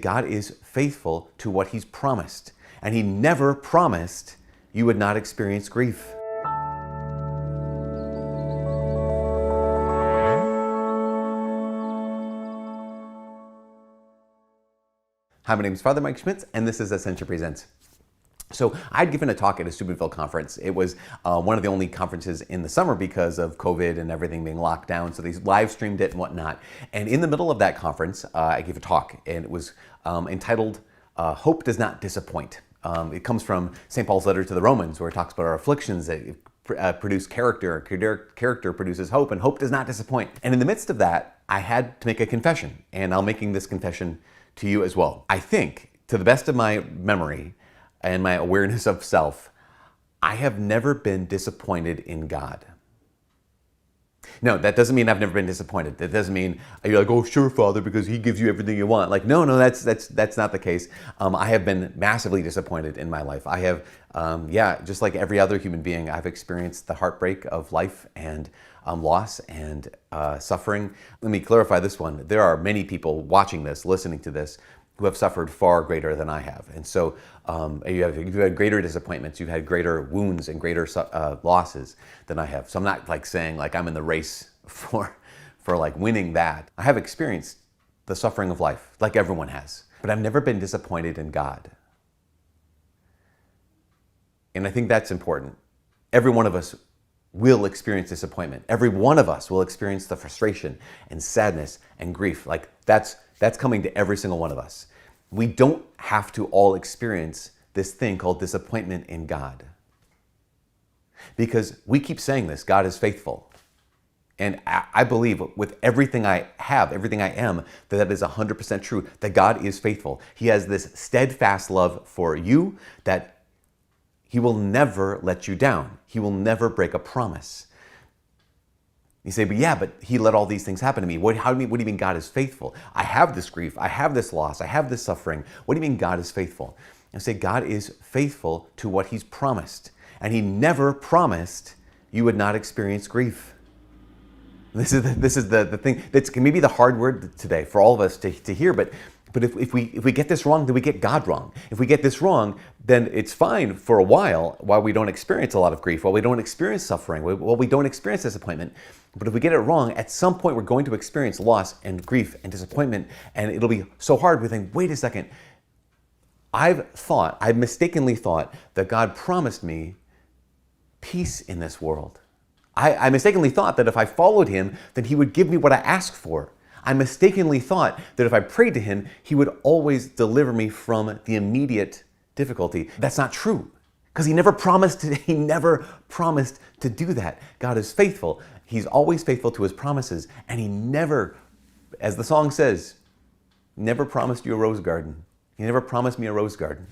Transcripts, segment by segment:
God is faithful to what he's promised, and he never promised you would not experience grief. Hi, my name is Father Mike Schmitz, and this is Ascension Presents. So I'd given a talk at a Steubenville conference. It was one of the only conferences in the summer because of COVID and everything being locked down. So they live streamed it and whatnot. And in the middle of that conference, I gave a talk, and it was entitled, Hope Does Not Disappoint. It comes from St. Paul's letter to the Romans, where it talks about our afflictions that produce character. Character produces hope, and hope does not disappoint. And in the midst of that, I had to make a confession, and I'm making this confession to you as well. I think, to the best of my memory and my awareness of self, I have never been disappointed in God. No, that doesn't mean I've never been disappointed. That doesn't mean you're like, oh, sure, Father, because he gives you everything you want. Like, no, that's not the case. I have been massively disappointed in my life. I have, just like every other human being, I've experienced the heartbreak of life and loss and suffering. Let me clarify this one. There are many people watching this, listening to this, who have suffered far greater than I have. And so you've had greater disappointments, you've had greater wounds and greater losses than I have. So I'm not like saying like I'm in the race for like winning that. I have experienced the suffering of life like everyone has, but I've never been disappointed in God. And I think that's important. Every one of us will experience disappointment. Every one of us will experience the frustration and sadness and grief. Like that's coming to every single one of us. We don't have to all experience this thing called disappointment in God. Because we keep saying this, God is faithful. And I believe with everything I have, everything I am, that is 100% true, that God is faithful. He has this steadfast love for you that he will never let you down. He will never break a promise. You say, but he let all these things happen to me. What do you mean God is faithful? I have this grief, I have this loss, I have this suffering. What do you mean God is faithful? I say God is faithful to what he's promised. And he never promised you would not experience grief. This is the thing that's maybe the hard word today for all of us to hear, but if we get this wrong, then we get God wrong. If we get this wrong, then it's fine for a while we don't experience a lot of grief, while we don't experience suffering, while we don't experience disappointment. But if we get it wrong, at some point we're going to experience loss and grief and disappointment, and it'll be so hard we think, wait a second, I've mistakenly thought that God promised me peace in this world. I mistakenly thought that if I followed him, then he would give me what I asked for. I mistakenly thought that if I prayed to him, he would always deliver me from the immediate difficulty. That's not true, because he never promised to do that. God is faithful. He's always faithful to his promises, and he never, as the song says, never promised you a rose garden. He never promised me a rose garden.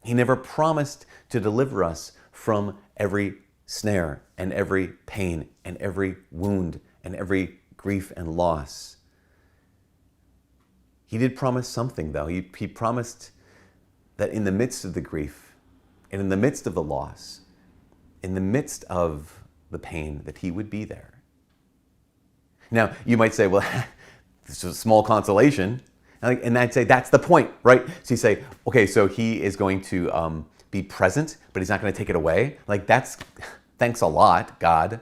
He never promised to deliver us from every snare and every pain and every wound and every grief and loss. He did promise something, though. He promised that in the midst of the grief and in the midst of the loss, in the midst of the pain, that he would be there. Now, you might say, well, this is a small consolation. And I'd say that's the point, right? So you say, okay, so he is going to be present, but he's not going to take it away. Like thanks a lot, God.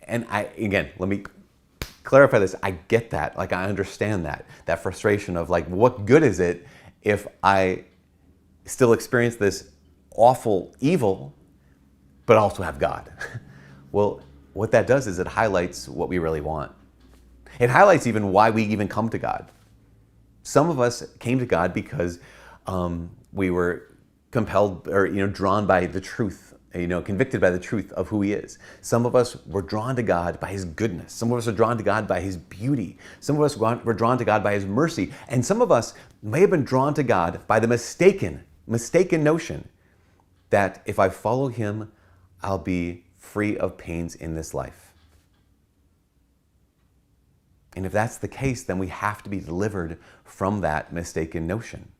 And let me clarify this. I get that. Like, I understand that frustration of like, what good is it if I still experience this awful evil, but also have God? Well, what that does is it highlights what we really want. It highlights even why we even come to God. Some of us came to God because we were compelled or drawn by the truth, convicted by the truth of who he is. Some of us were drawn to God by his goodness. Some of us are drawn to God by his beauty. Some of us were drawn to God by his mercy. And some of us may have been drawn to God by the mistaken notion that if I follow him, I'll be free of pains in this life. And if that's the case, then we have to be delivered from that mistaken notion.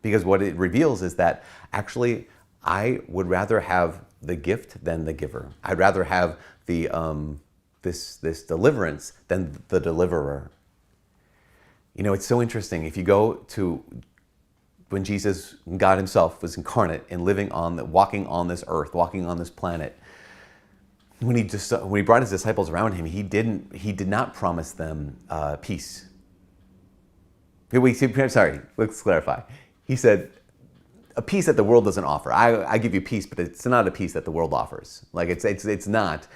Because what it reveals is that actually I would rather have the gift than the giver. I'd rather have the this deliverance than the deliverer. It's so interesting. If you go to when Jesus, God himself, was incarnate and walking on this earth, walking on this planet, when he brought his disciples around him, he did not promise them peace. Sorry, let's clarify. He said, a peace that the world doesn't offer. I give you peace, but it's not a peace that the world offers. Like it's not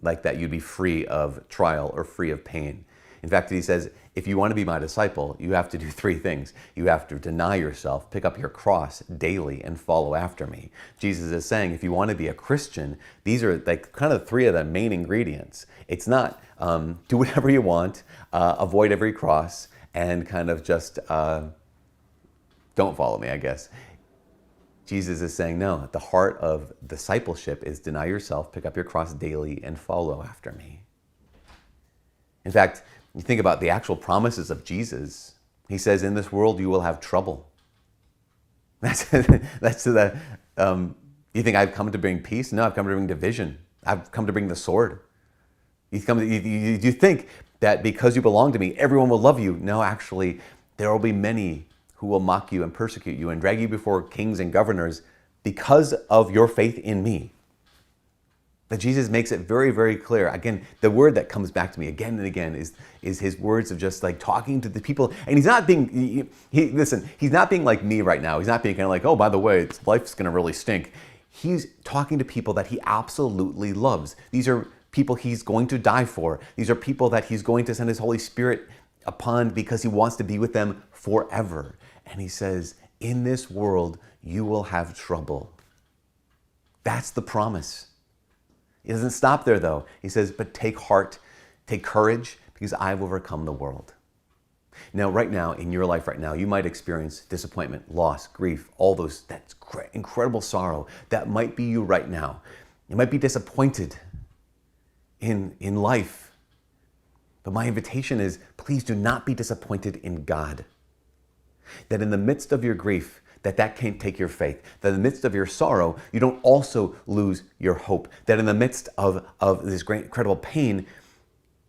like that you'd be free of trial or free of pain. In fact, he says, if you want to be my disciple, you have to do three things. You have to deny yourself, pick up your cross daily, and follow after me. Jesus is saying, if you want to be a Christian, these are like kind of three of the main ingredients. It's not do whatever you want, avoid every cross, and kind of just don't follow me, I guess. Jesus is saying, no, at the heart of discipleship is deny yourself, pick up your cross daily, and follow after me. In fact, you think about the actual promises of Jesus. He says, in this world you will have trouble. That's the, you think I've come to bring peace? No, I've come to bring division. I've come to bring the sword. You think that because you belong to me, everyone will love you. No, actually, there will be many who will mock you and persecute you and drag you before kings and governors because of your faith in me. That Jesus makes it very, very clear. Again, the word that comes back to me again and again is his words of just like talking to the people. And he's not being, he's not being like me right now. He's not being kind of like, oh, by the way, life's going to really stink. He's talking to people that he absolutely loves. These are people he's going to die for. These are people that he's going to send his Holy Spirit upon because he wants to be with them forever. And he says, in this world, you will have trouble. That's the promise. He doesn't stop there though. He says, but take heart, take courage, because I've overcome the world. Now, right now, in your life right now, you might experience disappointment, loss, grief, all those, that's incredible sorrow. That might be you right now. You might be disappointed in life. But my invitation is, please do not be disappointed in God. That in the midst of your grief, that can't take your faith. That in the midst of your sorrow, you don't also lose your hope. That in the midst of this great, incredible pain,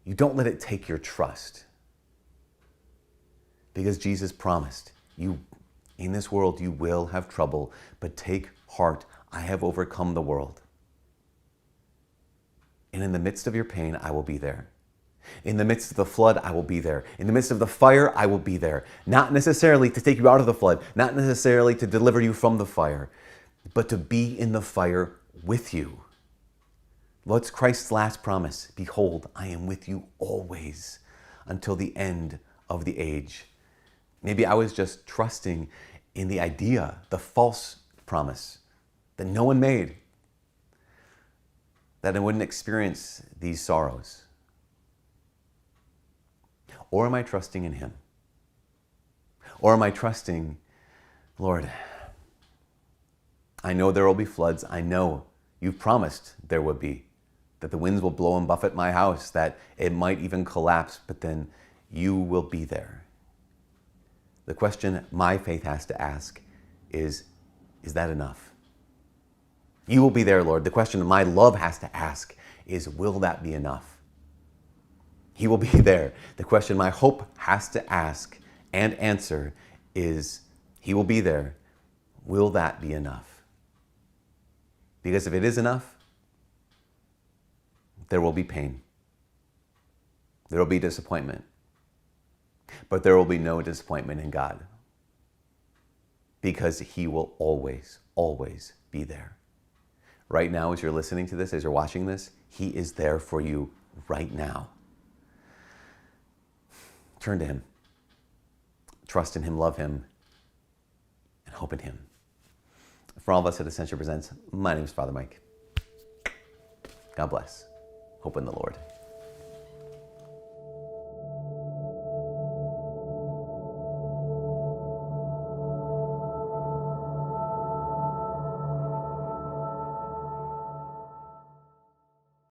you don't let it take your trust. Because Jesus promised, in this world you will have trouble, but take heart, I have overcome the world. And in the midst of your pain, I will be there. In the midst of the flood, I will be there. In the midst of the fire, I will be there. Not necessarily to take you out of the flood, not necessarily to deliver you from the fire, but to be in the fire with you. What's Christ's last promise? Behold, I am with you always until the end of the age. Maybe I was just trusting in the idea, the false promise that no one made, that I wouldn't experience these sorrows. Or am I trusting in him? Or am I trusting, Lord, I know there will be floods. I know you've promised there would be, that the winds will blow and buffet my house, that it might even collapse, but then you will be there. The question my faith has to ask is that enough? You will be there, Lord. The question my love has to ask is, will that be enough? He will be there. The question my hope has to ask and answer is, he will be there. Will that be enough? Because if it is enough, there will be pain. There will be disappointment. But there will be no disappointment in God. Because he will always, always be there. Right now, as you're listening to this, as you're watching this, he is there for you right now. Turn to him. Trust in him, love him, and hope in him. For all of us at Ascension Presents, my name is Father Mike. God bless. Hope in the Lord.